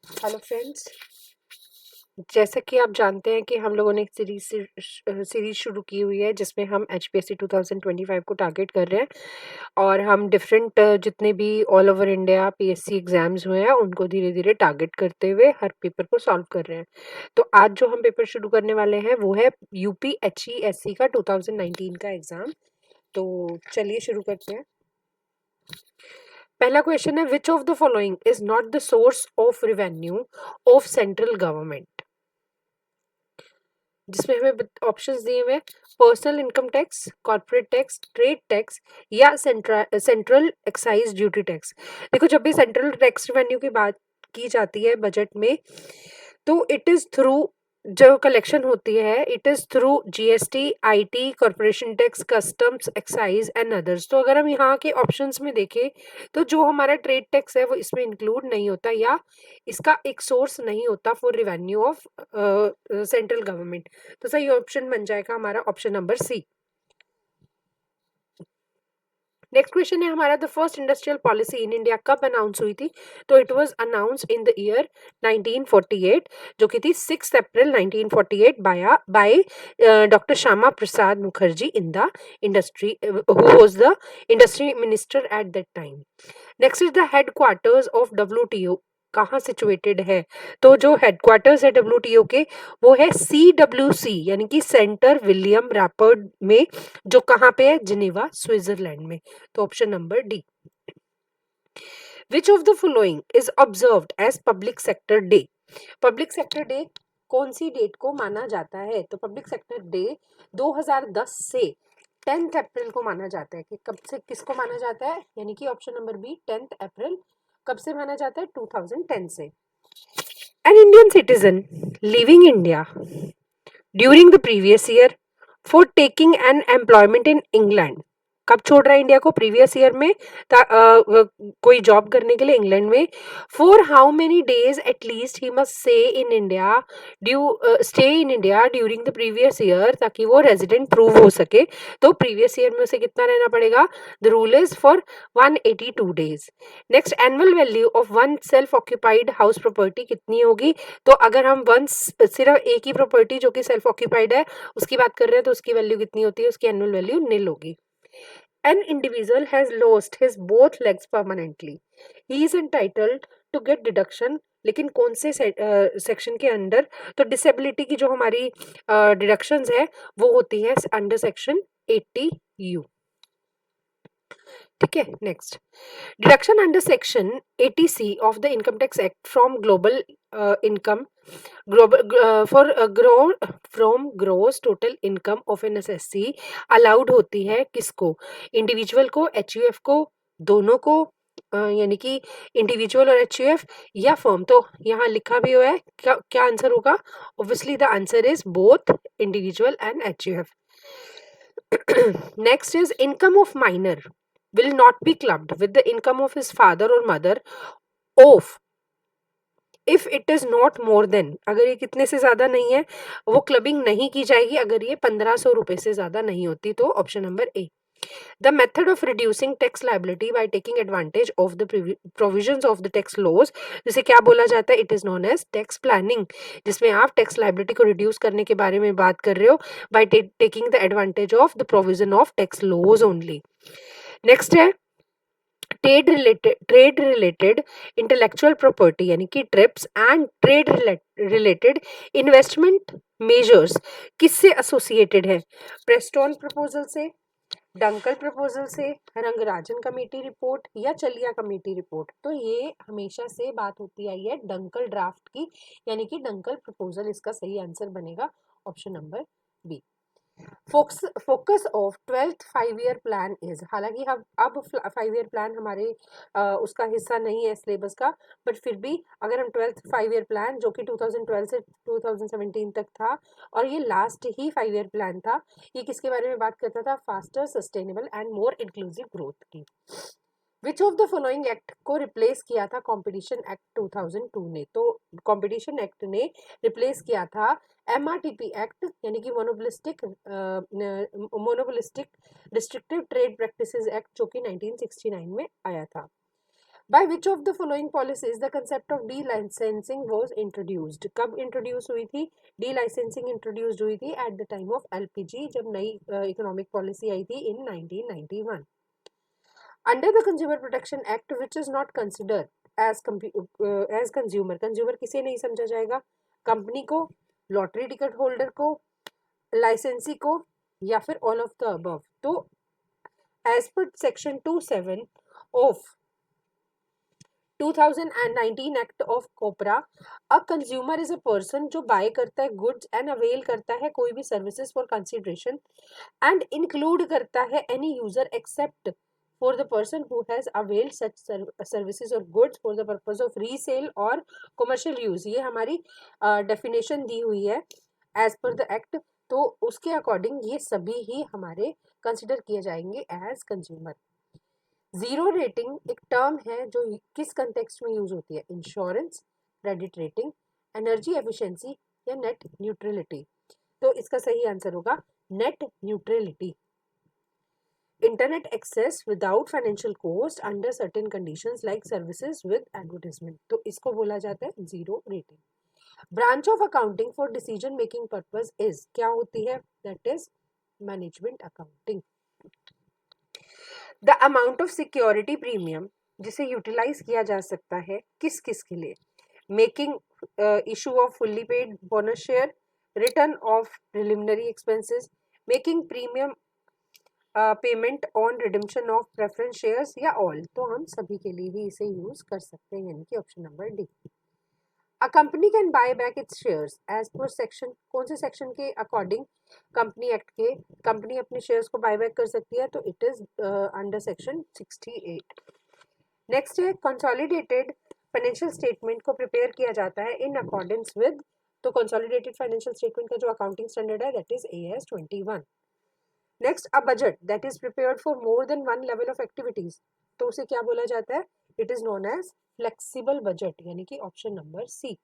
Hello friends. जैसा कि आप जानते हैं कि हम लोगों ने एक सीरीज शुरू की हुई है जिसमें हम एचपीएससी 2025 को टारगेट कर रहे हैं और हम डिफरेंट जितने भी all over India PSC exams हुए हैं उनको धीरे धीरे टारगेट करते हुए हर पेपर को सॉल्व कर रहे हैं। तो आज जो हम पेपर शुरू करने वाले हैं वो है यूपी एचईएससी का 2019 का एग्जाम। तो चलिए शुरू करते हैं। पहला क्वेश्चन है, which of the following is not the source of revenue of central government, जिसमें हमें ऑप्शंस दिए हुए personal income tax, corporate tax, trade tax या सेंट्रल एक्साइज ड्यूटी टैक्स। देखो, जब भी सेंट्रल टैक्स रेवेन्यू की बात की जाती है बजट में, तो इट इज थ्रू जो कलेक्शन होती है, it is through GST, IT, corporation tax, customs, excise and others. तो अगर हम यहाँ के ऑप्शंस में देखें तो जो हमारा ट्रेड टैक्स है वो इसमें इंक्लूड नहीं होता या इसका एक सोर्स नहीं होता for revenue of central government. तो सही ऑप्शन बन जाएगा हमारा option number C. Next question है हमारा, the first industrial policy in India कब अनाउंस हुई थी? तो it was announce in the year 1948, जो कि थी 6 April 1948 by doctor Shyama Prasad Mukherjee in the industry, who was the industry minister at that time. Next is the headquarters of WTO कहाँ situated है? तो जो हेडक्वार्टर्स है डब्ल्यूटीओ के वो है CWC यानी कि सेंटर विलियम रैपर्ड में, जो कहाँ पे है? जिनेवा, स्विट्जरलैंड में। तो option number D. Which of the following is observed as public sector day? Public sector day कौन सी डेट को माना जाता है? तो पब्लिक सेक्टर डे 2010 से 10 अप्रैल को माना जाता है। कि कब से किसको माना जाता है? यानी कि ऑप्शन नंबर बी 10 अप्रैल कब से माना जाता है? 2010 से। An Indian citizen living India during the previous year for taking an employment in England कब छोड़ रहा है इंडिया को? प्रीवियस ईयर में कोई जॉब करने के लिए इंग्लैंड में। For how many days at least he must stay in India during the previous year, ताकि वो रेजिडेंट प्रूव हो सके। तो प्रीवियस ईयर में उसे कितना रहना पड़ेगा? The rule is for 182 days. Next, annual value of one self occupied house property कितनी होगी? तो अगर हम सिर्फ एक ही प्रॉपर्टी जो कि सेल्फ ऑक्यूपाइड है उसकी बात कर रहे हैं तो उसकी वैल्यू कितनी होती है? उसकी एनुअल वैल्यू निल होगी। An individual has lost his both legs permanently. He is entitled to get deduction, लेकिन कौन से सेक्शन के अंडर? तो डिसेबिलिटी की जो हमारी डिडक्शंस है वो होती है अंडर सेक्शन 80U। ठीक है, next, deduction under section 80C of the income tax act from global income for from gross total income of an SSC allowed होती है किसको? इंडिविजुअल को, एचयूएफ को, दोनों को, यानी कि इंडिविजुअल और एचयूएफ या फर्म? तो यहाँ लिखा भी हुआ है, क्या आंसर होगा? Obviously the answer is both individual and HUF. Next is income of minor will not be clubbed with the income of his father or mother of if it is not more than, अगर ये कितने से ज्यादा नहीं है वो clubbing नहीं की जाएगी अगर ये 1500 रुपए से ज्यादा नहीं होती। तो option number A. The method of reducing tax liability by taking advantage of the provisions of the tax laws, जिसे क्या बोला जाता है? It is known as tax planning, जिसमें आप टैक्स लाइबिलिटी को रिड्यूस करने के बारे में बात कर रहे हो by taking the advantage of the provision of tax laws only. Next है ट्रेड रिलेटेड इंटेलेक्चुअल प्रॉपर्टी यानी कि trips and trade related investment measures किससे एसोसिएटेड है? प्रेस्टोन प्रपोजल से, डंकल प्रपोजल से, रंगराजन कमेटी रिपोर्ट या चलिया कमेटी रिपोर्ट? तो ये हमेशा से बात होती आई है डंकल ड्राफ्ट की, यानी कि डंकल प्रपोजल इसका सही आंसर बनेगा option number B. Focus of 12th 5 year plan is, हालांकि हम अब 5 ईयर प्लान हमारे उसका हिस्सा नहीं है सिलेबस का, बट फिर भी अगर हम 12th 5 ईयर प्लान जो कि 2012 से 2017 तक था और ये लास्ट ही 5 ईयर प्लान था, ये किसके बारे में बात करता था? Faster, sustainable and more inclusive growth की। Which of the following act को रिप्लेस किया था कंपटीशन एक्ट 2002 ने? तो कंपटीशन एक्ट ने रिप्लेस किया था MRTP एक्ट, यानी कि monopolistic restrictive trade practices act, जो कि 1969 में आया था। By which of the following policies the concept of de-licensing was introduced? कब introduce हुई थी? De-licensing introduced हुई थी at the time of LPG, जब नई economic policy आई थी in 1991. Under the Consumer Protection Act, which is not considered as consumer, consumer किसे नहीं समझा जाएगा? कंपनी को, लॉटरी टिकट होल्डर को, लाइसेंसी को, या फिर ऑल ऑफ द अबव. तो as per section 27 of 2019 act of COPRA, a consumer is a person जो बाय करता है गुड्स एंड अवेल करता है कोई भी services for consideration and include करता है any user except for the person who has availed such services और goods for the purpose of resale और कमर्शियल यूज. ये हमारी डेफिनेशन दी हुई है एज पर द एक्ट. तो उसके अकॉर्डिंग ये सभी ही हमारे कंसिडर किए जाएंगे एज कंज्यूमर. जीरो रेटिंग एक टर्म है जो किस कंटेक्स्ट में यूज होती है? Insurance, credit rating, energy efficiency या नेट न्यूट्रलिटी. तो इसका सही आंसर होगा net neutrality. Internet access without financial cost under certain conditions like services with advertisement. तो इसको बोला जाता है zero rating. Branch of accounting for decision making purpose is क्या होती है? That is management accounting. The amount of security premium जिसे utilise किया जा सकता है किस किस के लिए? Making issue off fully paid bonus share, return of preliminary expenses, making premium payment on redemption of preference shares या ऑल. तो हम सभी के लिए ही इसे यूज कर सकते हैं, यानी कि option number D. A company can buy back its shares as per section. कौन से सेक्शन के अकॉर्डिंग कंपनी एक्ट के कंपनी अपने शेयर्स को बाय बैक कर सकती है? तो it is under section 68. Next है कंसोलिडेटेड फाइनेंशियल स्टेटमेंट को प्रिपेयर किया जाता है इन अकॉर्डेंस विद. तो कंसोलिडेटेड फाइनेंशियल स्टेटमेंट का जो अकाउंटिंग स्टैंडर्ड है that is AS 21. Next a budget that is prepared for more than one level of activities. तो उसे क्या बोला जाता है? It is known as flexible budget, यानी कि option number C.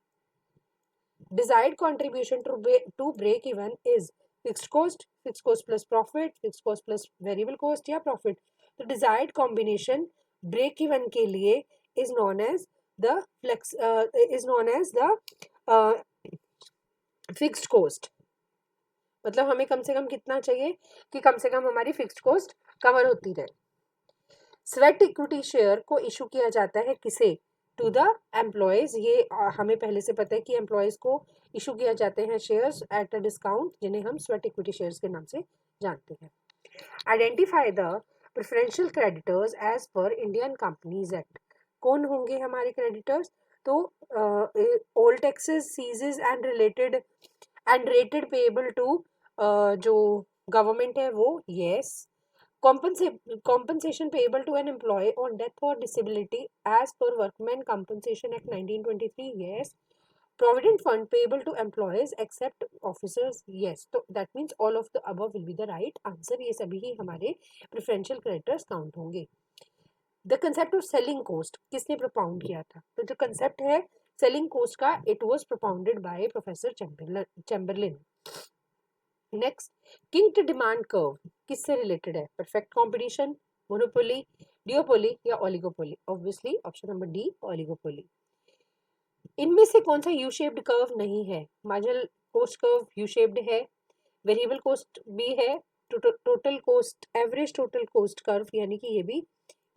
Desired contribution to break even is fixed cost plus profit, fixed cost plus variable cost या profit. तो desired combination break even के लिए is known as the fixed cost. मतलब हमें कम से कम कितना चाहिए कि कम से कम हमारी फिक्स्ड कॉस्ट कवर होती रहे. स्वेट इक्विटी शेयर को इशू किया जाता है किसे? To the employees. ये हमें पहले से पता है कि एम्प्लॉयज को इशू किया जाते हैं शेयर्स एट अ डिस्काउंट, जिन्हें हम स्वेट इक्विटी शेयर्स के नाम से जानते हैं. Identify the preferential creditors as per Indian companies act. कौन होंगे हमारे क्रेडिटर्स? तो all taxes, cesses and rated payable to जो गवर्नमेंट है वो. Yes. Compensation payable to an employee on death or disability as per Workmen Compensation Act 1923. Yes. Provident fund payable to employees except officers. Yes. So that means all of the above will be the right answer. ये सभी ही हमारे preferential creditors count होंगे. The concept of selling cost किसने propound किया था? तो जो concept है selling cost का, it was propounded by Professor Chamberlain. Next, kinked demand curve किससे रिलेटेड है? परफेक्ट कंपटीशन, मोनोपोली, डिओपोली या oligopoly? Obviously option number D, oligopoly. इनमें से कौन सा यू शेप्ड कर्व नहीं है? Marginal cost curve U shaped है, वेरिएबल कॉस्ट भी है, total cost, average total cost curve यानी कि ये भी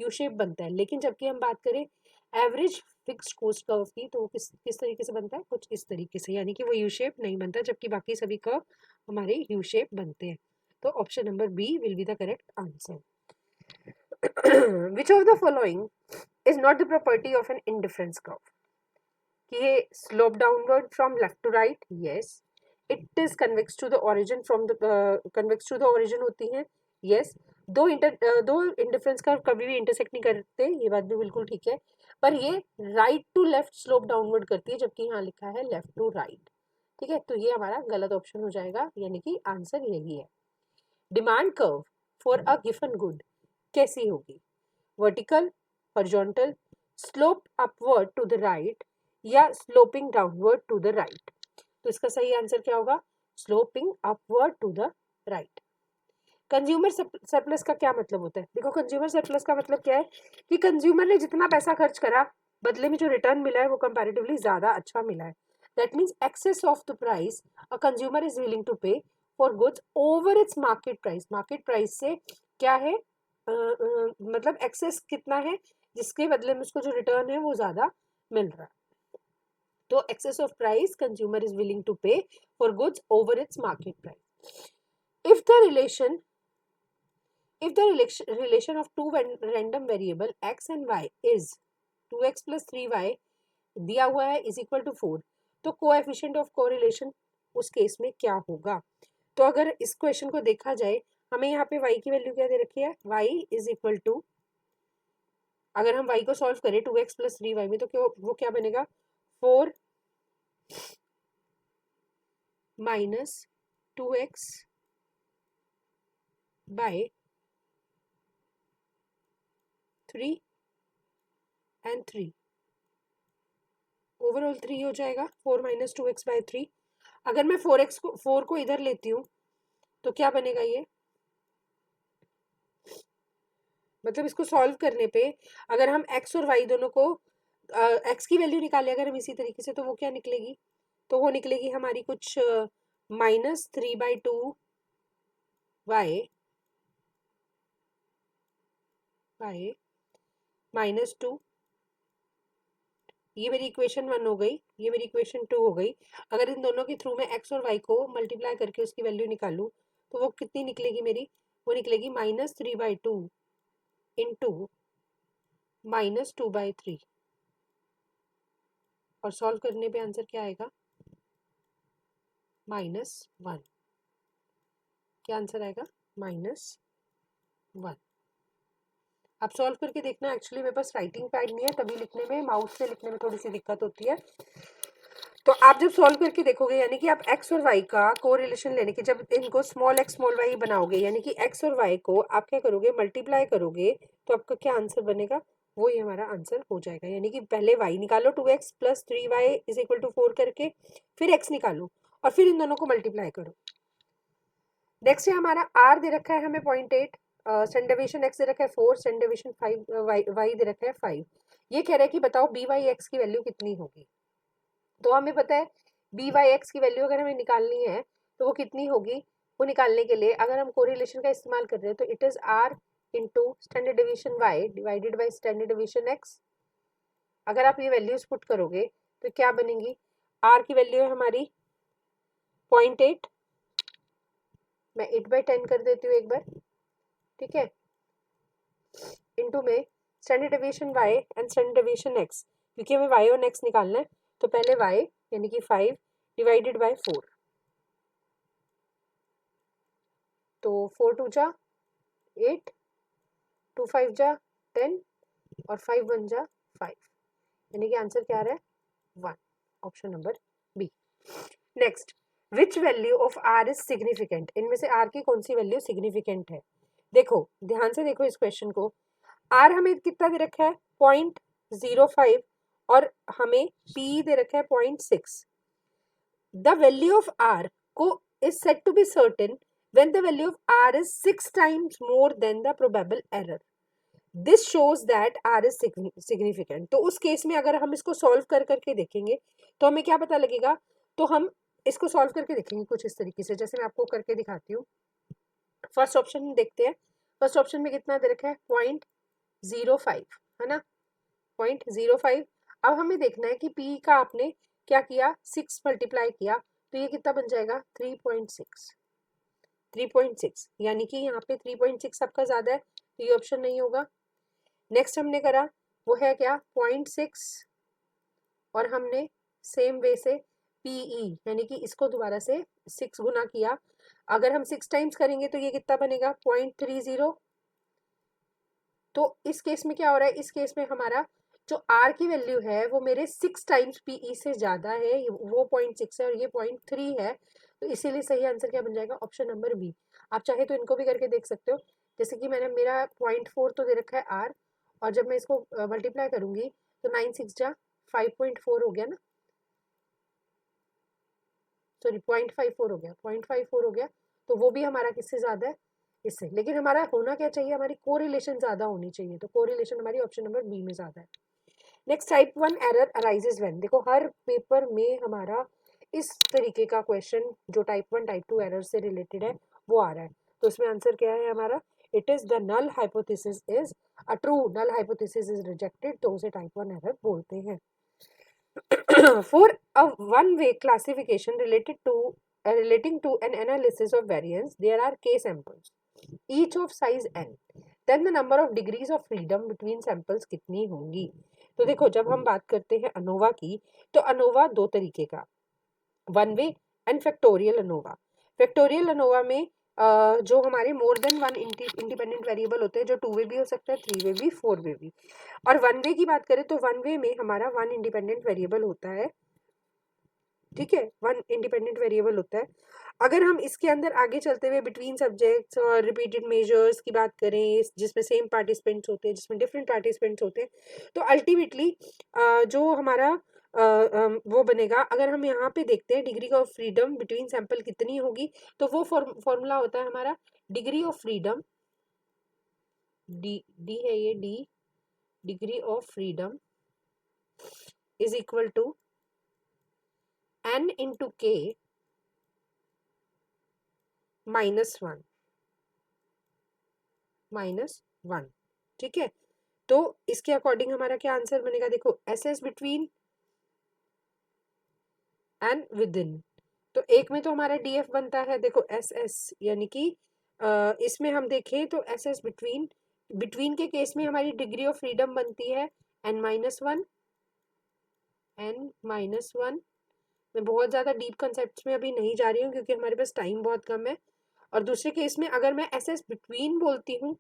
यू शेप बनता है. लेकिन जबकि हम बात करें एवरेज फिक्स्ड कॉस्ट कर्व की तो वो किस तरीके से बनता है? कुछ इस तरीके से, यानी कि वो यू शेप नहीं बनता, जबकि बाकी सभी कर्व हमारे यू शेप बनते हैं. तो option number B will be the correct answer. Which of the following is not the property of an indifference curve? कि ये slope downward from left to right. Yes. It is convex to the origin from the convex to the origin होती है. Yes. दो indifference curve कभी भी intersect नहीं करते, ये बात भी बिल्कुल ठीक है, पर ये right to left slope downward करती है, जबकि यहाँ लिखा है लेफ्ट टू राइट. ठीक है, तो ये हमारा गलत ऑप्शन हो जाएगा, यानी कि आंसर यही है. Demand curve for a given good कैसी होगी? Vertical, horizontal, slope upward to the right या sloping downward to the right? तो इसका सही आंसर क्या होगा? Sloping upward to the right. Consumer surplus का क्या मतलब होता है? देखो कंज्यूमर सरप्लस का मतलब क्या है कि कंज्यूमर ने जितना पैसा खर्च करा बदले में जो रिटर्न मिला है वो कंपैरेटिवली ज्यादा अच्छा मिला है. That means excess of the price a consumer is willing to pay for goods over its market price. Market price से क्या है मतलब एक्सेस कितना है जिसके बदले में उसको जो रिटर्न है वो ज्यादा मिल रहा है. तो excess of price consumer is willing to pay for goods over its market price. if the relation relation of two random variable x and y is 2x plus 3y दिया हुआ है is equal to 4, तो coefficient of correlation उस case में क्या होगा? तो अगर इस क्वेश्चन को देखा जाए हमें यहाँ पे y की वैल्यू क्या दे रखी है? y इज इक्वल टू, अगर हम y को सॉल्व करें 2x प्लस 3y में तो क्यों वो क्या बनेगा? 4 minus 2x bye 3 and 3 overall 3 हो जाएगा. 4 माइनस 2x बाय 3. अगर मैं 4 को इधर लेती हूँ तो क्या बनेगा ये? मतलब इसको सॉल्व करने पे अगर हम x और y दोनों को x की वैल्यू निकाले अगर हम इसी तरीके से तो वो क्या निकलेगी? तो वो निकलेगी हमारी कुछ -3/2 y बाय -2. ये मेरी इक्वेशन 1 हो गई, ये मेरी इक्वेशन 2 हो गई. अगर इन दोनों के थ्रू मैं x और y को मल्टीप्लाई करके उसकी वैल्यू निकालूं तो वो कितनी निकलेगी मेरी? वो निकलेगी -3/2 इंटू -2/3. और सॉल्व करने पे आंसर क्या आएगा? -1. क्या आंसर आएगा? -1. आप सॉल्व करके देखना. एक्चुअली मेरे पास राइटिंग पैड नहीं है तभी लिखने में, माउस से लिखने में थोड़ी सी दिक्कत होती है. तो आप जब सॉल्व करके देखोगे यानी कि आप x और y का कोरिलेशन लेने की जब इनको स्मॉल x स्मॉल y बनाओगे यानी कि x और y को आप क्या करोगे? मल्टीप्लाई करोगे तो आपका क्या आंसर बनेगा? वो ही हमारा आंसर हो जाएगा. यानी कि पहले y निकालो 2x plus 3y is equal to 4 करके, फिर x निकालो और फिर इन दोनों को मल्टीप्लाई करो. नेक्स्ट है हमारा r दे रखा है हमें 0.8, स्टैंडर्ड डेविएशन x दे रखा है 4, स्टैंडर्ड डेविएशन 5, y दे रखा है 5. ये कह रहा है कि बताओ बी वाई एक्स की वैल्यू कितनी होगी. तो हमें पता है बी वाई एक्स की वैल्यू अगर हमें निकालनी है तो वो कितनी होगी? वो निकालने के लिए अगर हम कोरिलेशन का इस्तेमाल कर रहे हैं तो it is R into standard deviation Y divided by standard deviation X. अगर आप ये वैल्यूज पुट करोगे तो क्या बनेंगी? आर की वैल्यू है हमारी 0.8. मैं 8/10 कर देती हूँ एक बार, ठीक है, इंटू में standard deviation y and standard deviation x, क्योंकि हमें y और x निकालना है. तो पहले y यानी कि 5 डिवाइडेड बाय 4. तो 4 2 जा 8, 2 5 जा 10 और 5 1 जा 5. यानी कि आंसर क्या आ रहा है? 1. Option number B. Next, which value of r is significant? इनमें से r की कौन सी वैल्यू सिग्निफिकेंट है? देखो ध्यान से देखो इस क्वेश्चन को. आर हमें कितना दे रखा है? 0.05 और हमें पी दे रखा है 0.6. द वैल्यू ऑफ आर को is set to be certain when the value of R is 6 times more than the probable error. This shows that R is significant. तो उस केस में अगर हम इसको सॉल्व कर करके देखेंगे तो हमें क्या पता लगेगा? तो हम इसको सॉल्व करके देखेंगे कुछ इस तरीके से, जैसे मैं आपको करके दिखाती हूँ. फर्स्ट ऑप्शन देखते हैं. फर्स्ट ऑप्शन में कितना दे रखा है? 0.05 है ना, 0.05. अब हमें देखना है कि P का आपने क्या किया? 6 मल्टीप्लाई किया तो ये कितना बन जाएगा? 3.6. 3.6 यानी कि यहाँ पे 3.6 आपका ज्यादा है तो ये ऑप्शन नहीं होगा. नेक्स्ट हमने करा वो है क्या? 0.6 और हमने सेम वे से PE यानी कि इसको दोबारा से 6 गुना किया. अगर हम 6 टाइम्स करेंगे तो ये कितना बनेगा? 0.30. तो इस केस में क्या हो रहा है? इस केस में हमारा जो r की वैल्यू है वो मेरे 6 टाइम्स PE से ज्यादा है, वो 0.6 है और ये 0.3 है. तो इसीलिए सही आंसर क्या बन जाएगा? Option number B. आप चाहे तो इनको भी करके देख सकते हो. जैसे कि मैंने मेरा 0.4 तो दे रखा है r और जब मैं इसको मल्टीप्लाई करूंगी तो 9 6 जा 5.4 हो गया ना, सॉरी 0.54 हो गया, 0.54 हो गया. तो वो भी हमारा किससे ज्यादा है? इससे, लेकिन हमारा होना क्या चाहिए, हमारी कोरिलेशन ज्यादा होनी चाहिए, तो कोरिलेशन हमारी ऑप्शन नंबर बी में ज्यादा है। Next type 1 error arises when, देखो हर पेपर में हमारा इस तरीके का क्वेश्चन जो टाइप 1 टाइप 2 एरर से रिलेटेड है वो आ रहा है, तो इसमें आंसर क्या है हमारा, it is the null hypothesis is a true, null hypothesis is rejected, तो उसे टाइप 1 एरर बोलते हैं। For a one-way classification relating to an analysis of variance, there are k samples, each of size n. Then the number of degrees of freedom between samples कितनी होंगी? तो देखो जब हम बात करते हैं अनोवा की, तो अनोवा दो तरीके का, one way and factorial ANOVA. Factorial ANOVA में जो हमारे मोर देन वन इंडिपेंडेंट वेरिएबल होते हैं, जो 2 वे भी हो सकता है, 3 वे भी, 4 वे भी। और वन वे की बात करें तो वन वे में हमारा वन इंडिपेंडेंट वेरिएबल होता है, ठीक है, वन इंडिपेंडेंट वेरिएबल होता है। अगर हम इसके अंदर आगे चलते हुए बिटवीन सब्जेक्ट्स और रिपीटेड मेजर्स की बात करें, जिसमें सेम पार्टिसिपेंट्स होते हैं, जिसमें डिफरेंट पार्टिसिपेंट्स होते हैं, तो अल्टीमेटली जो हमारा वो बनेगा, अगर हम यहाँ पे देखते हैं degree of freedom between sample कितनी होगी, तो वो फॉर्मूला होता है हमारा डिग्री ऑफ फ्रीडम, डी है ये, degree of freedom is equal to n into k -1, ठीक है। तो इसके अकॉर्डिंग हमारा क्या आंसर बनेगा, देखो S S between and with in, तो एक में तो हमारा डी एफ बनता है, देखो एस एस, यानी कि इसमें हम देखें तो एस एस बिटवीन के केस में हमारी डिग्री ऑफ फ्रीडम बनती है n-1, मैं बहुत ज़्यादा डीप कंसेप्ट्स में अभी नहीं जा रही हूँ क्योंकि हमारे पास टाइम बहुत कम है। और दूसरे केस में अगर मैं एस एस बिटवीन बोलती हूँ,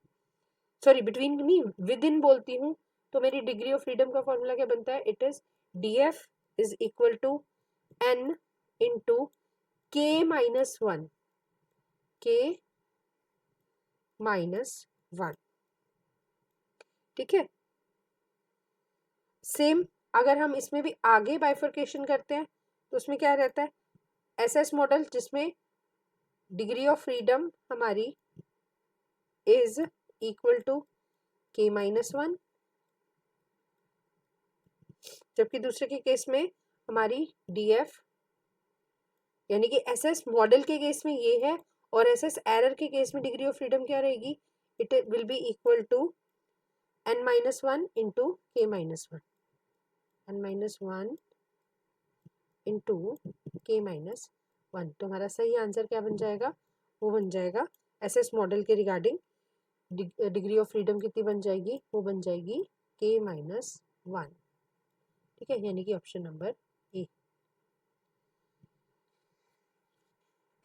सॉरी बिटवीन नहीं विद इन बोलती हूँ, तो मेरी डिग्री ऑफ फ्रीडम का फॉर्मूला क्या बनता है, it is D F is equal to N into k -1, ठीक है। सेम अगर हम इसमें भी आगे बाइफर्केशन करते हैं तो उसमें क्या रहता है, एसएस मॉडल जिसमें डिग्री ऑफ फ्रीडम हमारी इज इक्वल टू k -1, जबकि दूसरे के केस में हमारी df, यानी कि एसएस मॉडल के केस में ये है, और एसएस एरर के केस में डिग्री ऑफ फ्रीडम क्या रहेगी, it will be equal to n-1 into k -1, n-1 into k -1, तो हमारा सही आंसर क्या बन जाएगा, वो बन जाएगा एसएस मॉडल के रिगार्डिंग डिग्री ऑफ फ्रीडम कितनी बन जाएगी, वो बन जाएगी k -1, ठीक है, यानी कि option number A.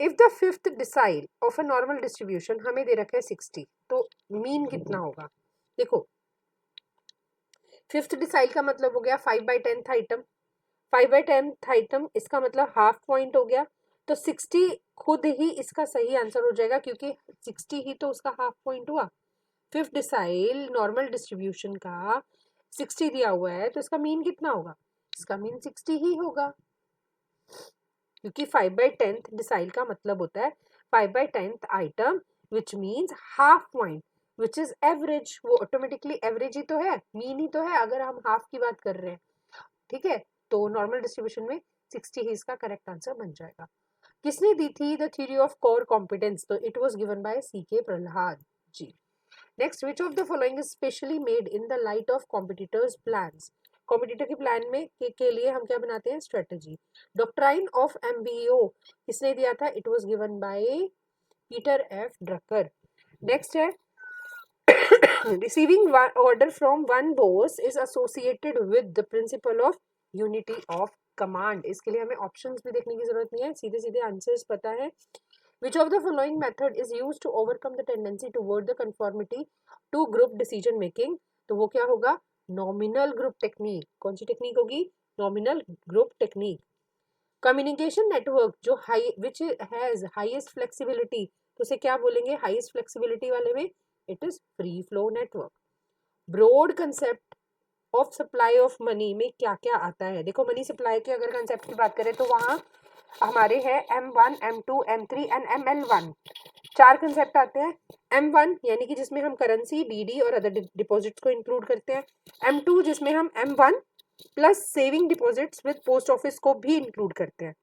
If the fifth decile of a normal distribution, हमें दे रखा है 60, तो मीन कितना होगा, देखो फिफ्थ डिसाइल का मतलब हो गया 5/10th आइटम, 5/10th आइटम इसका मतलब हाफ पॉइंट हो गया, तो 60 खुद ही इसका सही आंसर हो जाएगा क्योंकि 60 ही तो उसका हाफ पॉइंट हुआ। फिफ्थ डिसाइल नॉर्मल डिस्ट्रीब्यूशन का 60 दिया हुआ है, तो इसका मीन कितना होगा, इसका मीन 60 ही होगा, क्योंकि 5/10th डिसाइल का मतलब होता है 5/10th item which means half point which is average, वो ऑटोमेटिकली एवरेज ही तो है, मीन ही तो है अगर हम हाफ की बात कर रहे हैं, ठीक है। तो नॉर्मल डिस्ट्रीब्यूशन में 60 ही इसका करेक्ट आंसर बन जाएगा। किसने दी थी the theory of core competence, तो it was given by CK Prahalad ji. Next, which of the following is specially made in the light of competitors plans, competitor के प्लान में के लिए हम क्या बनाते हैं, स्ट्रेटजी। डॉक्ट्राइन ऑफ एमबीओ किसने दिया था, it was given by Peter F Drucker. Next है receiving order from one boss is associated with the principle of unity of command, इसके लिए हमें ऑप्शंस भी देखने की जरूरत नहीं है, सीधे सीधे आंसर्स पता है। Which of the following method is used to overcome the tendency toward the conformity to group decision making, तो वो क्या होगा, नॉमिनल ग्रुप टेक्निक। कौन सी टेक्निक होगी, nominal group technique. Communication network जो high which has highest flexibility, तो उसे क्या बोलेंगे, हाईएस्ट फ्लेक्सिबिलिटी वाले में it is free flow network. Broad concept of supply of money में क्या क्या आता है, देखो मनी सप्लाई के अगर कंसेप्ट की बात करें तो वहां हमारे हैं M1, M2, M3 and ML1, 4 concept आते हैं। M1 यानी कि जिसमें हम करेंसी, डीडी और अदर डिपॉजिट्स को इंक्लूड करते हैं। M2 जिसमें हम M1 plus saving deposits with post office को भी इंक्लूड करते हैं।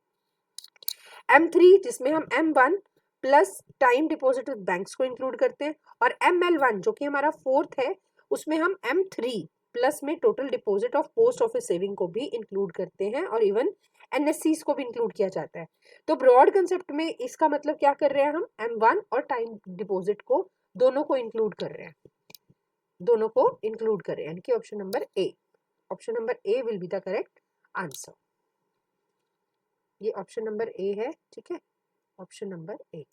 M3 जिसमें हम M1 plus time deposit with banks को इंक्लूड करते हैं। और ML1 जो कि हमारा फोर्थ है, उसमें हम M3 प्लस में total deposit of post office saving को भी इंक्लूड करते हैं और इवन NSCs को भी इंक्लूड किया जाता है। तो ब्रॉड कंसेप्ट में इसका मतलब क्या कर रहे हैं, हम M1 और टाइम डिपॉजिट को दोनों को इंक्लूड कर रहे हैं, दोनों को इंक्लूड कर रहे हैं, यानी कि option number A will be the correct answer. ये ऑप्शन नंबर ए है, ठीक है, option number A.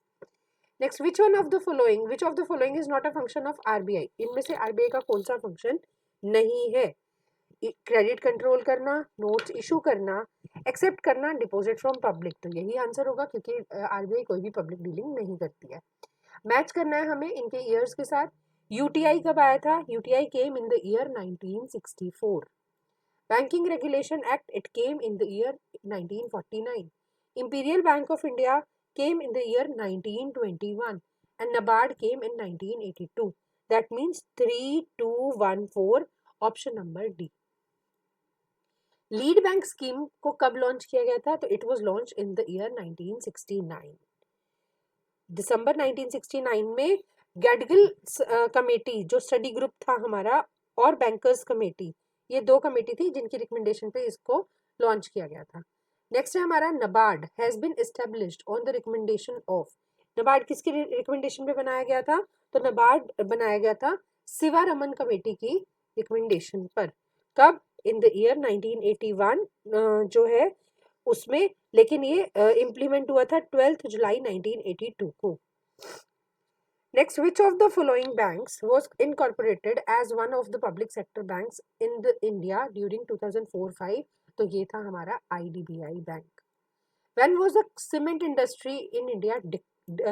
Next, which of the following is not a function of RBI? इनमें से आरबीआई का कौन सा फंक्शन नहीं है? क्रेडिट कंट्रोल करना, नोट्स इशू करना, एक्सेप्ट करना डिपॉजिट फ्रॉम पब्लिक। तो यही आंसर होगा क्योंकि आरबीआई कोई भी पब्लिक डीलिंग नहीं करती है। मैच करना है हमें इनके ईयर्स के साथ। यूटीआई कब आया था? UTI came in the year 1964। Banking regulation act, it came in the year 1949। Imperial bank of India came in the year 1921 and NABARD came in 1982. That means 3214, option number D. Lead bank scheme को कब launch किया गया था? तो it was launch in the year 1969। दिसंबर 1969 में गैडगिल committee जो study group था हमारा और बैंकर्स कमेटी, ये दो कमेटी थी जिनकी रिकमेंडेशन पे इसको लॉन्च किया गया था। नेक्स्ट है हमारा NABARD has been established on the recommendation of. NABARD किसकी रिकमेंडेशन पे बनाया गया था? तो नबार्ड बनाया गया था शिवारमन कमेटी की रिकमेंडेशन पर। कब? इन द ईयर 1981 जो है उसमें, लेकिन ये इम्प्लीमेंट हुआ था 12 जुलाई 1982 को। Next, which of the following banks was incorporated as one of the public sector banks in the India during 2004-5? तो ये था हमारा IDBI bank. When was the cement industry in India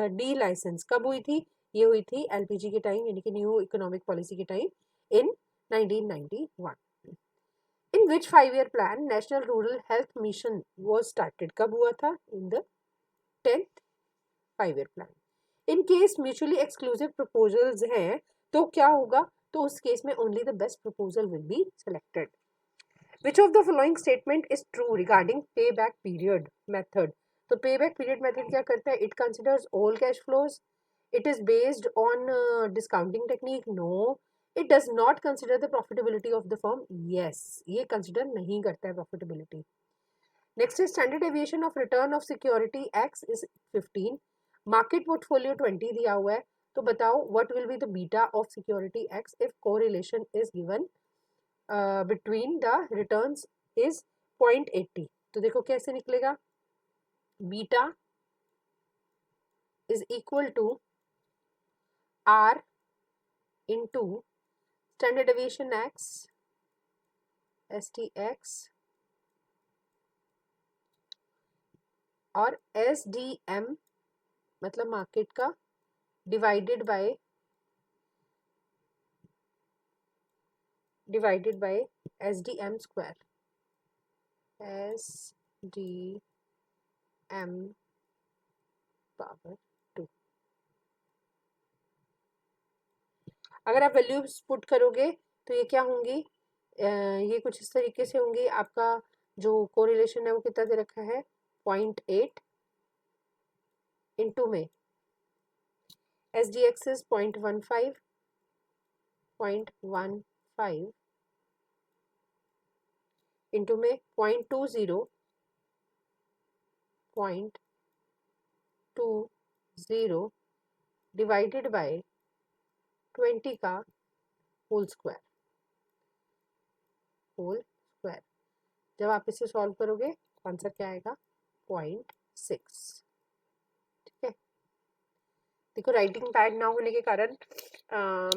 delicense? कब हुई थी? ये हुई थी LPG के टाइम, यानी कि न्यू इकोनॉमिक पॉलिसी के time, in 1991। In which 5-year plan National Rural Health Mission was started? कब हुआ था? In the 10th 5-year plan. In case mutually exclusive proposals हैं तो क्या होगा? तो उस केस में only the best proposal will be selected. Which of the following statement is true regarding payback period method? तो payback period method क्या करता है? It considers all cash flows. It is based on discounting technique. No. It does not consider the profitability of the firm. Yes, ये consider नहीं करता है profitability. Next is standard deviation of return of security X is 15. Market portfolio 20 दिया हुआ है, तो बताओ what will be the beta of security X if correlation is given between the returns is 0.80. तो देखो कैसे निकलेगा? Beta is equal to R into standard deviation X STX और SDM मतलब मार्केट का divided by SDM square. SDM power 2। अगर आप values put करोगे तो ये क्या होंगी? ये कुछ इस तरीके से होंगी। आपका जो कोरिलेशन है वो कितना दे रखा है? 0.8 इंटू में SDX is 0.15 इंटू में 0.20 डिवाइडेड बाय 20 का होल स्क्वायर। जब आप इसे सॉल्व करोगे आंसर क्या आएगा? 0.6। ठीक है, देखो राइटिंग पैड ना होने के कारण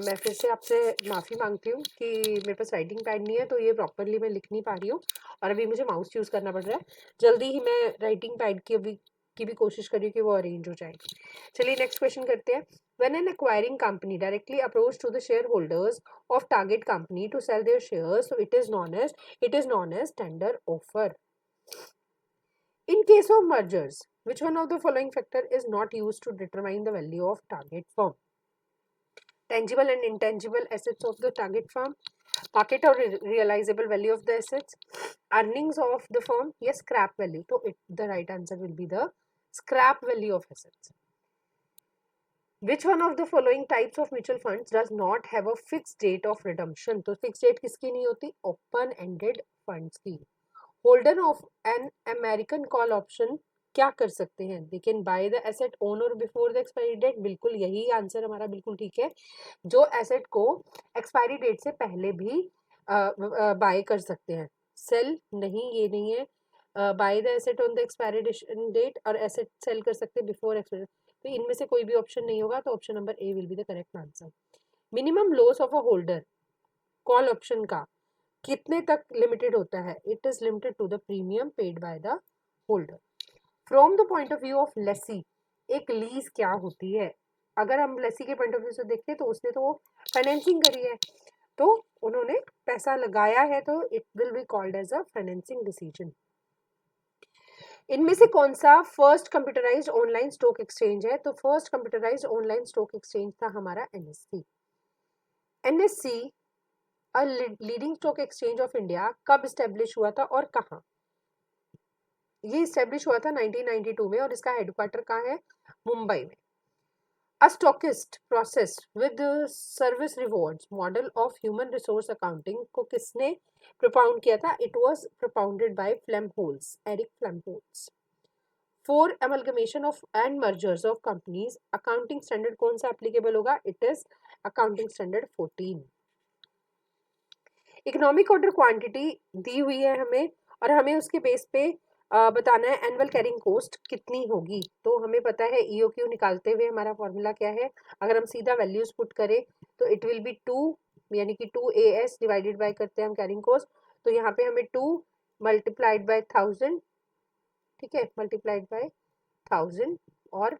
मैं फिर से आपसे माफ़ी मांगती हूँ कि मेरे पास राइटिंग पैड नहीं है, तो ये प्रॉपरली मैं लिख नहीं पा रही हूँ और अभी मुझे माउस यूज़ करना पड़ रहा है। जल्दी ही मैं राइटिंग पैड की भी कोशिश कर रही हूँ कि वो अरेंज हो जाए। चलिए नेक्स्ट क्वेश्चन करते हैं। When an acquiring company directly approached to the shareholders of target company to sell their shares, so it is known as tender offer. In case of mergers, which one of the following factor is not used to determine the value of target firm? tangible and intangible assets of the target firm, market or realizable value of the assets, earnings of the firm, yes, scrap value. So the right answer will be the scrap value of assets. Which one of the following types of mutual funds does not have a fixed date of redemption? तो fixed date किसकी नहीं होती? Open ended funds की. Holder of an American call option क्या कर सकते हैं? They can buy the asset on or before the expiry date. बिल्कुल यही आंसर हमारा बिल्कुल ठीक है. जो एसेट को एक्सपायरी डेट से पहले भी बाय कर सकते हैं. सेल नहीं, ये नहीं है. Buy the asset on the expiry date और एसेट सेल कर सकते हैं बिफोर एक्सपायरी. तो इनमें से कोई भी ऑप्शन नहीं होगा, तो option number A will be the correct answer. Minimum loss of a holder call option का कितने तक लिमिटेड होता है? It is limited to the premium paid by the holder. From the point of view of lessee, एक lease क्या होती है? अगर हम लेसी के पॉइंट ऑफ व्यू से देखें तो उसने तो फाइनेंसिंग करी है, तो उन्होंने पैसा लगाया है, तो it will be called as a financing decision. इनमें से कौन सा first computerised online stock exchange है? तो first computerised online stock exchange था हमारा NSC. NSC a leading stock exchange of India कब स्टेब्लिश हुआ था और कहाँ? ये स्टेब्लिश हुआ था 1992 में और इसका हेडक्वार्टर कहाँ है? मुंबई में. A stochist process with the service rewards model of human resource accounting को किसने propound किया था? It was propounded by Flamholz, Eric Flamholz. For amalgamation of and mergers of companies, accounting standard कौन सा applicable होगा? It is accounting standard 14. Economic order quantity दी हुई है हमें और हमें उसके बेस पे बताना है एनुअल कैरिंग कॉस्ट कितनी होगी. तो हमें पता है ईओक्यू निकालते हुए हमारा फॉर्मूला क्या है. अगर हम सीधा वैल्यूज पुट करें तो इट विल बी 2, यानी कि 2AS डिवाइडेड बाय करते हैं हम कैरिंग कॉस्ट. तो यहाँ पे हमें 2 मल्टीप्लाइड बाय 1000, ठीक है, मल्टीप्लाइड बाय 1000, और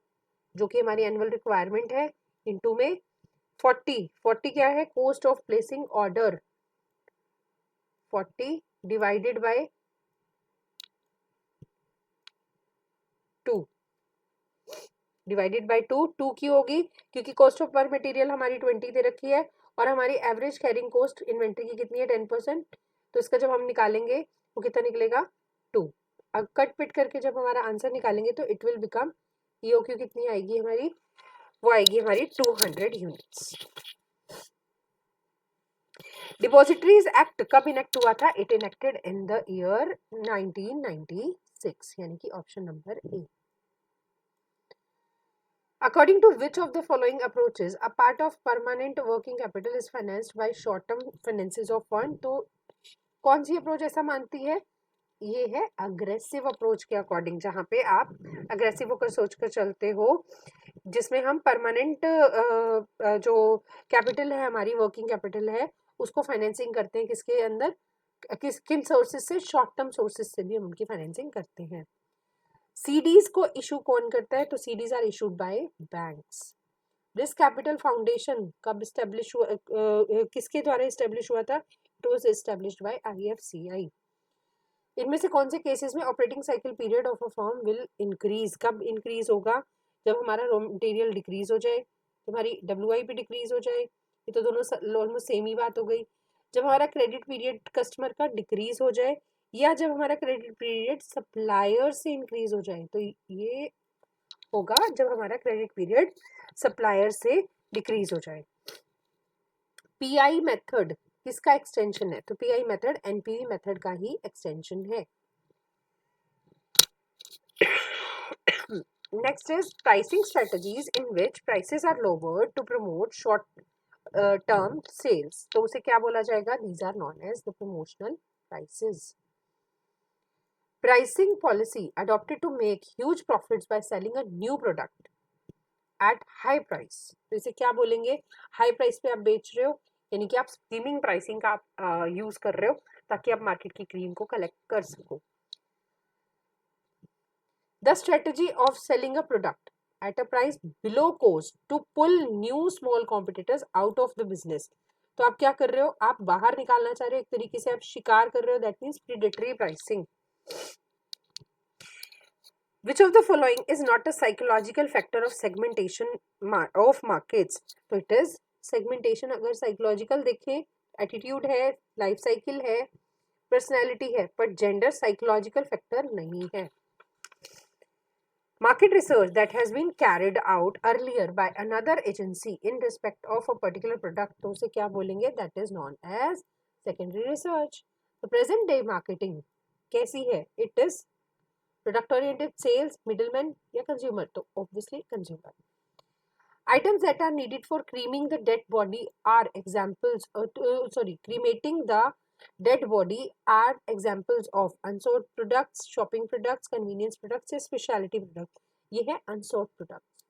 जो कि हमारी एनुअल रिक्वायरमेंट है, इनटू में 40 क्या है? Cost of placing order. 40 divided by 2, divided by 2 की होगी क्योंकि कॉस्ट ऑफ पर मटेरियल हमारी 20 दे रखी है और हमारी एवरेज कैरिंग कॉस्ट इन्वेंट्री की कितनी है? 10%. तो इसका जब हम निकालेंगे वो कितना निकलेगा? 2. अब कट पिट करके जब हमारा आंसर निकालेंगे तो इट विल बिकम ईओक्यू कितनी आएगी हमारी? वो आएगी हमारी 200 यूनिट्स. डिपॉजिटरीज एक्ट कब इनेक्ट हुआ था? It enacted in the year 1996, यानी कि option number A. According to which of the following approaches a part of permanent working capital is financed by short-term finances of fund? तो कौन सी approach ऐसा मानती है? ये है अग्रेसिव अप्रोच के अकॉर्डिंग, जहाँ पे आप अग्रेसिव होकर सोच कर चलते हो, जिसमें हम परमानेंट जो कैपिटल है हमारी, वर्किंग कैपिटल है, उसको फाइनेंसिंग करते हैं. किसके अंदर? किन सोर्सेज से? शॉर्ट टर्म सोर्सेज से भी हम उनकी फाइनेंसिंग करते हैं. सीडीज को इशू कौन करता है? तो CDs are issued by banks. Risk capital foundation कब स्टेब्लिश हुआ? किसके द्वारा स्टेब्लिश हुआ था? It was established by IFCI. इनमें से कौन से केसेस में operating cycle period of a firm will increase? कब इंक्रीज होगा? जब हमारा रॉ मटेरियल डिक्रीज हो जाए, तुम्हारी WIP डिक्रीज हो जाए. ये तो दोनों ऑलमोस्ट सेम ही बात हो गई. जब हमारा क्रेडिट पीरियड कस्टमर का डिक्रीज हो जाए, या जब हमारा क्रेडिट पीरियड सप्लायर से इंक्रीज हो जाए. तो ये होगा जब हमारा क्रेडिट पीरियड सप्लायर से डिक्रीज हो जाए. PI मेथड किसका एक्सटेंशन है? तो PI मेथड NPV मेथड का ही एक्सटेंशन है. Next is pricing strategies in which prices are lowered to promote short term sales. तो उसे क्या बोला जाएगा? These are known as the promotional prices. Pricing policy adopted to make huge profits by selling a new product at high price. तो इसे क्या बोलेंगे? High price पे आप बेच रहे हो, यानी कि आप स्कीमिंग प्राइसिंग का आप यूज कर रहे हो ताकि आप मार्केट की क्रीम को कलेक्ट कर सको. The strategy of selling a product at a price below cost to pull new small competitors out of the business. तो आप क्या कर रहे हो? आप बाहर निकालना चाह रहे हो, एक तरीके से आप शिकार कर रहे हो. That means predatory pricing. Which of the following is not a psychological factor of segmentation of markets? So it is segmentation अगर साइकोलॉजिकल देखें, एटीट्यूड है, लाइफ साइकिल है, पर्सनैलिटी है, पर जेंडर साइकोलॉजिकल फैक्टर नहीं है. Market research that has been carried out earlier by another agency in respect of a particular product, तो उसे क्या बोलेंगे? That is known as secondary research. The present day marketing कैसी है? It is product oriented, sales, middleman या consumer? तो obviously consumer. Items that are needed for cremating the dead body are examples. Cremating the dead body are examples of unsold products, shopping products, convenience products या specialty products. ये है unsold products.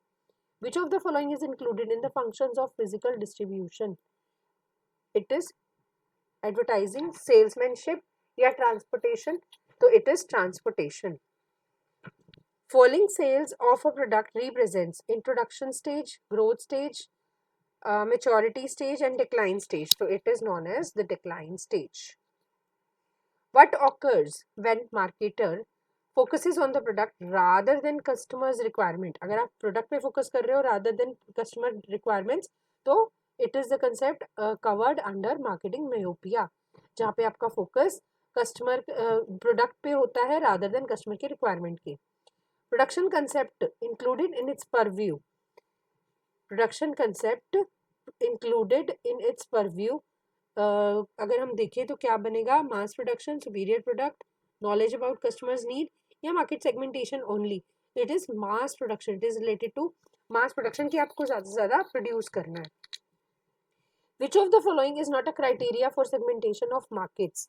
Which of the following is included in the functions of physical distribution? It is advertising, salesmanship या transportation. तो it is transportation. Falling sales of a product represents introduction stage, growth stage, maturity stage and decline stage. So it is known as the decline stage. What occurs when marketer focuses on the product rather than customers requirement? अगर आप product पे focus कर रहे हो rather than customer requirements, तो it is the concept covered under marketing myopia, जहाँ पे आपका focus customer product पे होता है rather than customer के requirement के. Production concept included in its purview. Production concept included in its purview. अगर हम देखें तो क्या बनेगा? Mass production, superior product, knowledge about customers need या market segmentation only? It is mass production. It is related to mass production की आपको ज़्यादा से ज़्यादा प्रोड्यूस करना है. Which of the following is not a criteria for segmentation of markets?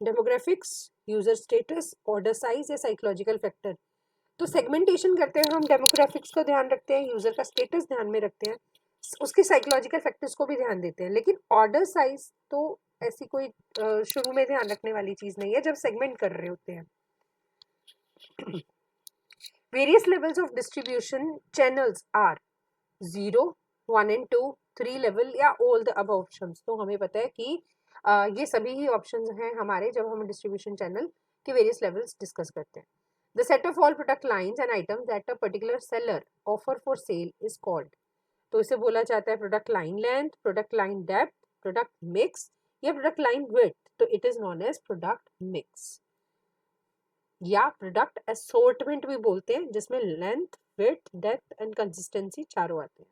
Demographics, user status, order size या psychological factor? तो segmentation करते हैं हम डेमोग्राफिक्स को ध्यान रखते हैं, यूजर का स्टेटस ध्यान में रखते हैं, उसके साइकोलॉजिकल फैक्टर्स को भी ध्यान देते हैं, लेकिन ऑर्डर साइज तो ऐसी कोई शुरू में ध्यान रखने वाली चीज नहीं है जब सेगमेंट कर रहे होते हैं. Various levels of distribution channels are 0, 1 and 2, 3 level या ऑल द अबव ऑप्शंस. तो हमें पता है कि ये सभी ही ऑप्शंस हैं हमारे जब हम डिस्ट्रीब्यूशन चैनल के वेरियस लेवल्स डिस्कस करते हैं. The set of all product lines and items that a particular seller offer for sale is called. तो इसे बोला जाता है product line length, product line depth, product mix या प्रोडक्ट लाइन विड्थ. तो it is known as product mix या product assortment भी बोलते हैं, जिसमें length, width, depth and consistency चारों आते हैं.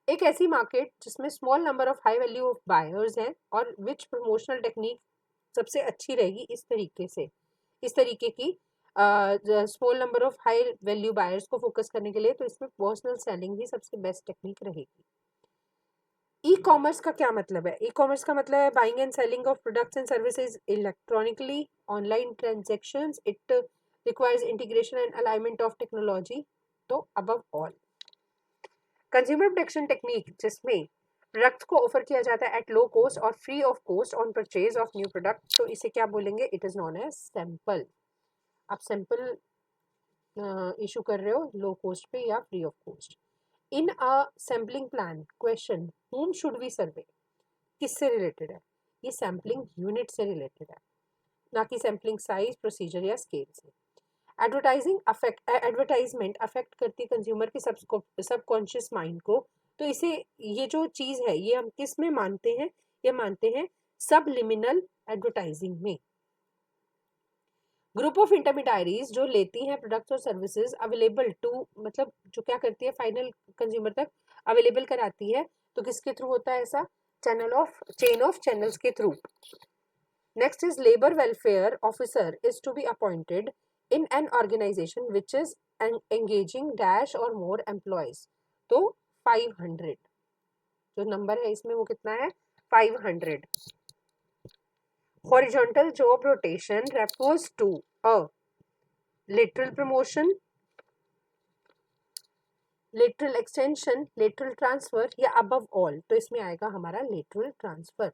एक ऐसी मार्केट जिसमें small number of high value of buyers हैं और विच प्रमोशनल टेक्निक सबसे अच्छी रहेगी इस तरीके की small number of high value buyers को फोकस करने के लिए, तो इसमें पर्सनल सेलिंग ही सबसे बेस्ट टेक्निक रहेगी. ई कॉमर्स का क्या मतलब है? ई कॉमर्स का मतलब है buying and selling of products and services electronically, online transactions. It requires integration and alignment of technology. तो above all consumer protection technique जिसमें प्रोडक्ट्स को ऑफर किया जाता है एट लो कॉस्ट और free of cost on purchase of new product. तो इसे क्या बोलेंगे? It is known as sample. आप सैंपल इशू कर रहे हो लो कॉस्ट पे या free of cost. In a sampling plan question whom should we survey किससे रिलेटेड है? ये सैम्पलिंग यूनिट से रिलेटेड है, ना कि सैम्पलिंग साइज, प्रोसीजर या स्केल से. एडवर्टाइजमेंट अफेक्ट करती है कंज्यूमर के सबकॉन्शियस माइंड को. तो इसे ये जो चीज़ है ये हम किस में मानते हैं? ये मानते हैं सबलिमिनल एडवर्टाइजिंग में. ग्रुप ऑफ इंटरमीडियरीज जो लेती हैं प्रोडक्ट्स और सर्विसेज अवेलेबल टू, मतलब जो क्या करती है फाइनल कंज्यूमर तक अवेलेबल कराती है. तो किसके थ्रू होता है ऐसा? चेन ऑफ चैनल्स के through. Next is labour welfare officer is to be appointed in an organisation which is engaging dash or more employees. तो 500 जो नंबर है इसमें वो कितना है? 500. Horizontal job rotation refers to a lateral promotion, lateral extension, lateral transfer या above all. तो इसमें आएगा हमारा lateral transfer.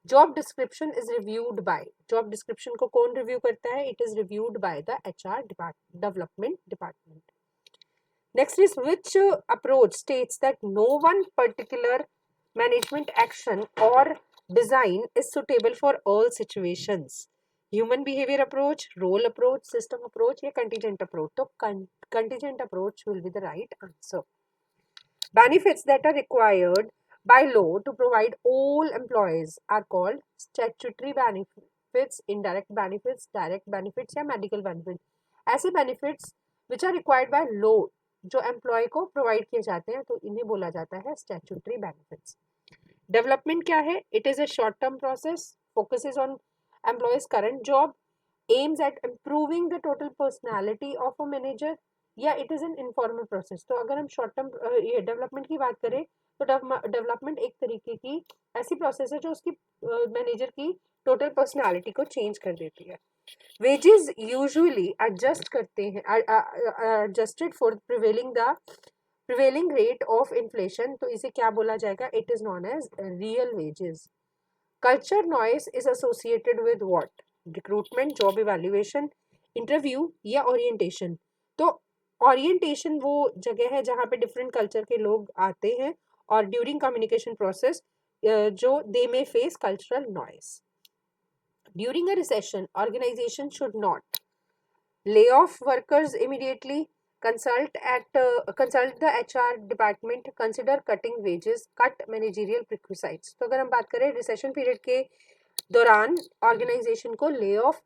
Job description is reviewed by. Job description को कौन रिव्यू करता है? It is reviewed by the HR development department. Next is which approach states that no one particular management action or design is suitable for all situations. Human behavior approach, role approach, system approach या contingent approach. तो contingent approach will be the right answer. Benefits that are required by law to provide all employees are called statutory benefits, indirect benefits, direct benefits या medical benefits. ऐसे benefits which are required by law जो employ को provide किए जाते हैं तो इन्हें बोला जाता है स्टैट्यूटरी बेनिफिट्स. डेवलपमेंट क्या है? It is a short term process, focuses on employees current job, aims at improving the total personality of a manager, या it is an informal process. तो अगर हम शॉर्ट टर्म ये डेवलपमेंट की बात करें तो डेवलपमेंट एक तरीके की ऐसी प्रोसेस है जो उसकी मैनेजर की टोटल पर्सनालिटी को चेंज कर देती है. वेजेस यूजुअली एडजस्ट करते हैं adjusted for prevailing rate of inflation. तो इसे क्या बोला जाएगा? It is known as real wages. Culture noise is associated with what? Recruitment, job evaluation, interview या ओरिएंटेशन. तो ओरिएंटेशन वो जगह है जहाँ पे डिफरेंट कल्चर के लोग आते हैं और ड्यूरिंग कम्युनिकेशन प्रोसेस जो they may face cultural noise. During a recession, organization should not lay off workers immediately, consult the HR department, consider cutting wages, cut managerial prerequisites. तो अगर हम बात करें रिसेशन पीरियड के दौरान ऑर्गेनाइजेशन को lay off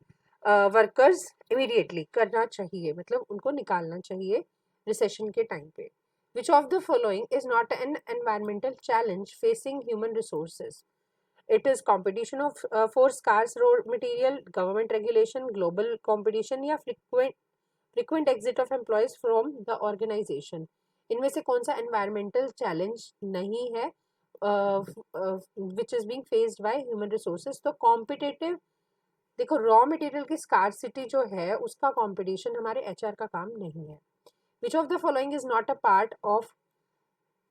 workers immediately करना चाहिए, मतलब उनको निकालना चाहिए रिसेशन के टाइम पे. Which of the following is not an environmental challenge facing human resources? It is competition of for scarce raw material, government regulation, global competition या frequent exit of employees from the organization. इनमें से कौन सा environmental challenge नहीं है which is being faced by human resources? तो competitive, देखो raw material की स्कार्सिटी जो है उसका कंपटीशन हमारे एचआर का काम नहीं है. Which of the following is not a part of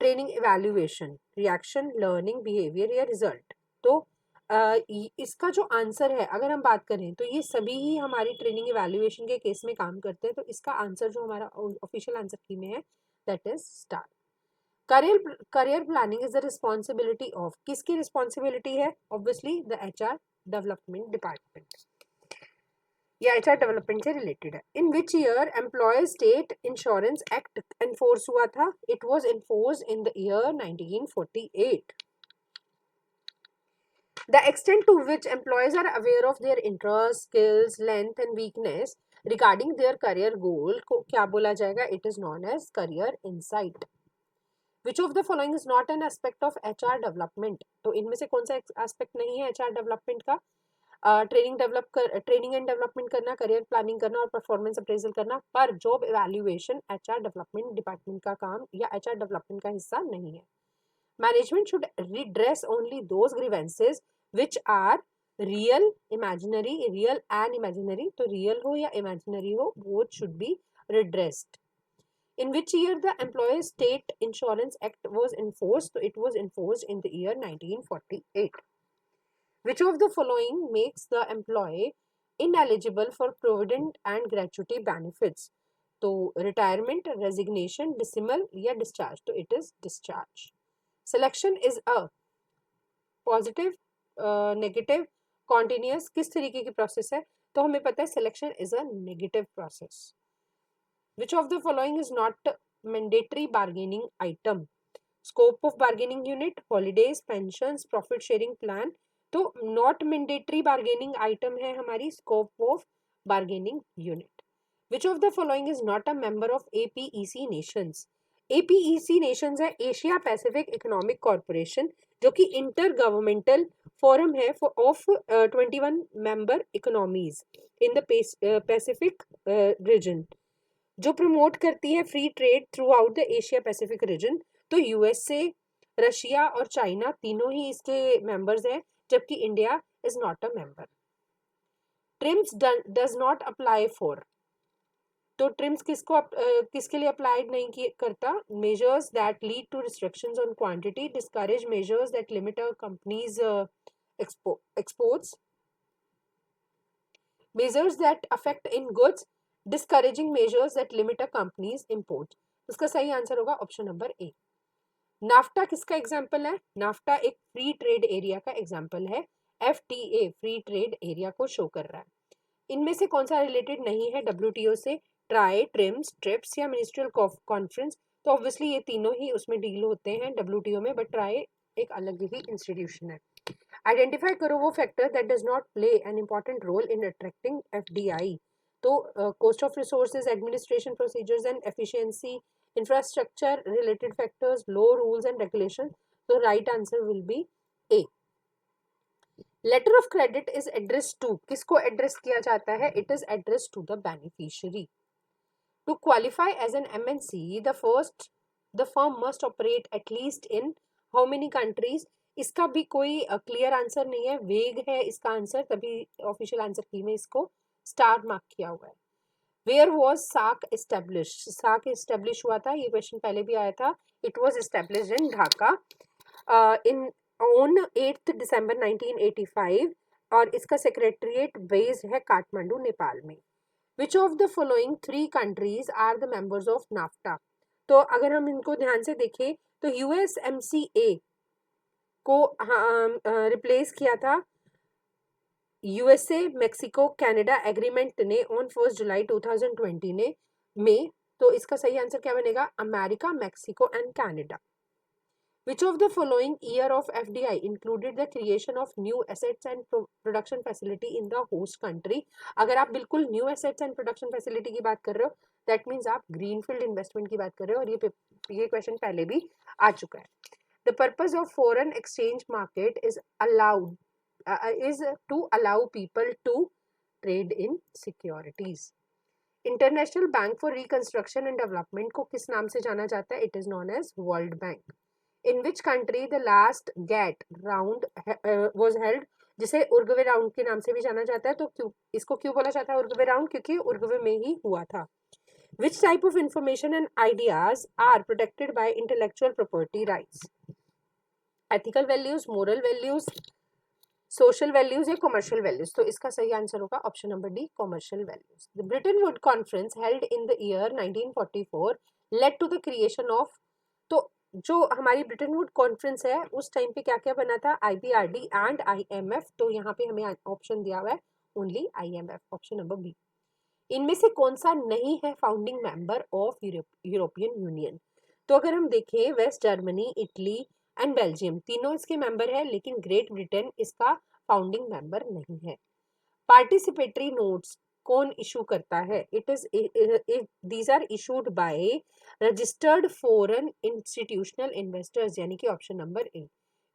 training evaluation? Reaction, learning, behaviour या रिजल्ट. तो इसका जो आंसर है अगर हम बात करें तो ये सभी ही हमारी ट्रेनिंग इवैल्यूएशन के केस में काम करते हैं. तो इसका आंसर जो हमारा ऑफिशियल आंसर की में है that is star. Career planning is the responsibility of, किसकी रिस्पॉन्सिबिलिटी है? Obviously the HR development department या एचआर डेवलपमेंट से रिलेटेड है. In which year employee state insurance act enforce हुआ था? It was enforced in the year 1948. The extent to which employees are aware of their interests, skills, length and weakness regarding their career goal को क्या बोला जाएगा? It is known as career insight. Which of the following is not an aspect of HR development? तो इनमें से कौन सा aspect नहीं है HR डेवलपमेंट का? ट्रेनिंग एंड डेवलपमेंट करना, करियर प्लानिंग करना और परफॉर्मेंस अप्रेजल करना. पर job evaluation HR development department का काम या एचआर डेवलपमेंट का हिस्सा नहीं है. Management should redress only those grievances which are real, imaginary, real and imaginary. तो real हो या imaginary हो, both should be redressed. In which year the Employees State Insurance Act was enforced? So it was enforced in the year 1948. Which of the following makes the employee ineligible for provident and gratuity benefits? तो retirement, resignation, dismissal या discharge. तो it is discharge. Selection is a positive, negative, continuous. किस तरीके की process है? तो हमें पता है selection is a negative process. Which of the following is not mandatory bargaining item? Scope of bargaining unit, holidays, pensions, profit sharing plan. तो not mandatory bargaining item है हमारी scope of bargaining unit. Which of the following is not a member of APEC Nations? APEC Nations है Asia Pacific economic corporation, जो कि inter governmental forum है of 21 member economies in the Pacific region, जो promote करती है free trade throughout the Asia Pacific region. तो USA, Russia और China तीनों ही इसके मेंबर्स हैं, जबकि India is not a member. TRIMs does not apply for. तो ट्रिम्स किसके लिए अप्लाइड नहीं करता? Measures that lead to restrictions on quantity, discourage measures that limit a company's exports, measures that affect in goods, discouraging measures that limit a company's import. इसका सही answer होगा option number ए. NAFTA किसका example है? NAFTA एक free trade area का example है. FTA free trade area को show कर रहा है. इनमें से कौन सा रिलेटेड नहीं है WTO से? ट्राई, ट्रिम्स, ट्रिप्स या मिनिस्ट्रियल कॉन्फ्रेंस. तो ऑब्वियसली ये तीनों ही उसमें डील होते हैं WTO में, बट ट्राई एक अलग ही इंस्टीट्यूशन है। आइडेंटिफाई करो वो factor that does not play an important role in attracting FDI। तो cost of resources, administration procedures and efficiency, infrastructure related factors, low rules and regulation. तो right answer will be A. Letter of credit is address to, किसको address किया जाता है? It is address to the beneficiary. To qualify as an MNC, the firm must operate at least in how many countries? इसका भी कोई clear answer नहीं है, वेग है इसका आंसर, तभी ऑफिशियल आंसर की में इसको स्टार मार्क किया हुआ है। वेयर वॉज साक एस्टेब्लिश्ड? साक एस्टेब्लिश हुआ था, ये क्वेश्चन पहले भी आया था। It was established in Dhaka in on 8 दिसंबर 1985 और इसका सेक्रेटरिएट बेस्ड है काठमांडू, नेपाल में। Which of the following 3 countries are the members of NAFTA? तो अगर हम इनको ध्यान से देखें तो USMCA को रिप्लेस किया था USA, मेक्सिको, कनाडा एग्रीमेंट ने ऑन 1 जुलाई 2020 ने में। तो इसका सही आंसर क्या बनेगा? America, Mexico and Canada. Which of the following year of FDI included the creation of new assets and production facility in the host country? अगर आप बिल्कुल new assets and production facility की बात कर रहे हो, that means आप greenfield investment की बात कर रहे हो, और ये क्वेश्चन पहले भी आ चुका है। The purpose of foreign exchange market is to allow people to trade in securities. International Bank for Reconstruction and Development को किस नाम से जाना जाता है? It is known as World Bank. In which country the last GATT round was held? जिसे उर्गवे round के नाम से भी जाना जाता है। तो इसको क्यों बोला जाता है उर्गवे राउंड? क्योंकि उर्गवे में ही हुआ था। Which type of information and ideas are protected by intellectual property rights? Ethical values, moral values, social values या commercial values? तो इसका सही आंसर होगा option number D, commercial values. The Bretton Woods Conference held in the year 1944 led to the creation of, तो जो हमारी Britain would conference है उस टाइम पे क्या क्या बना था? IBRD and IMF। तो यहाँ पे हमें ऑप्शन दिया हुआ है only IMF, option number B. इनमें से कौन सा नहीं है founding member of European Union? तो अगर हम देखें West Germany, Italy and Belgium तीनों इसके मेंबर है, लेकिन ग्रेट ब्रिटेन इसका फाउंडिंग मेंबर नहीं है। पार्टिसिपेटरी नोट्स कौन इशू करता है? These are issued by registered foreign institutional investors, यानी कि option number A.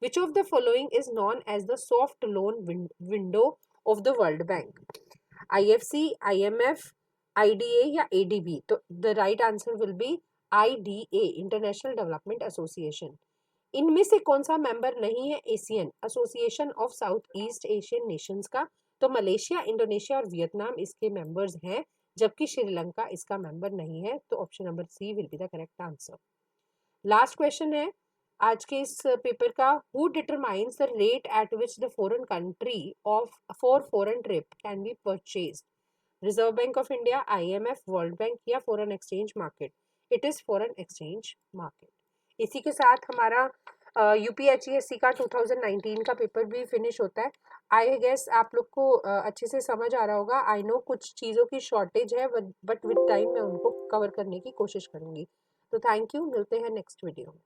Which of the following is known as the soft loan window of the World Bank? IFC, IMF, IDA या ADB? तो the right answer will be IDA, International Development Association. इनमें से कौन सा member नहीं है Asian Association of South East Asian Nations का? तो मलेशिया, इंडोनेशिया और वियतनाम इसके मेंबर्स हैं, जबकि श्रीलंका इसका मेंबर नहीं है। तो option number C will be the correct answer. Last question है आज के इस पेपर का। Who determines the rate at which the foreign country of for foreign trip can be purchased? Reserve bank of India, IMF, world bank या foreign exchange market? It is foreign exchange market. इसी के साथ हमारा UPHESC का 2019 का paper भी finish होता है। आई गेस आप लोग को अच्छे से समझ आ रहा होगा। आई नो कुछ चीज़ों की शॉर्टेज है, बट विद टाइम मैं उनको कवर करने की कोशिश करूँगी। तो थैंक यू, मिलते हैं नेक्स्ट वीडियो में।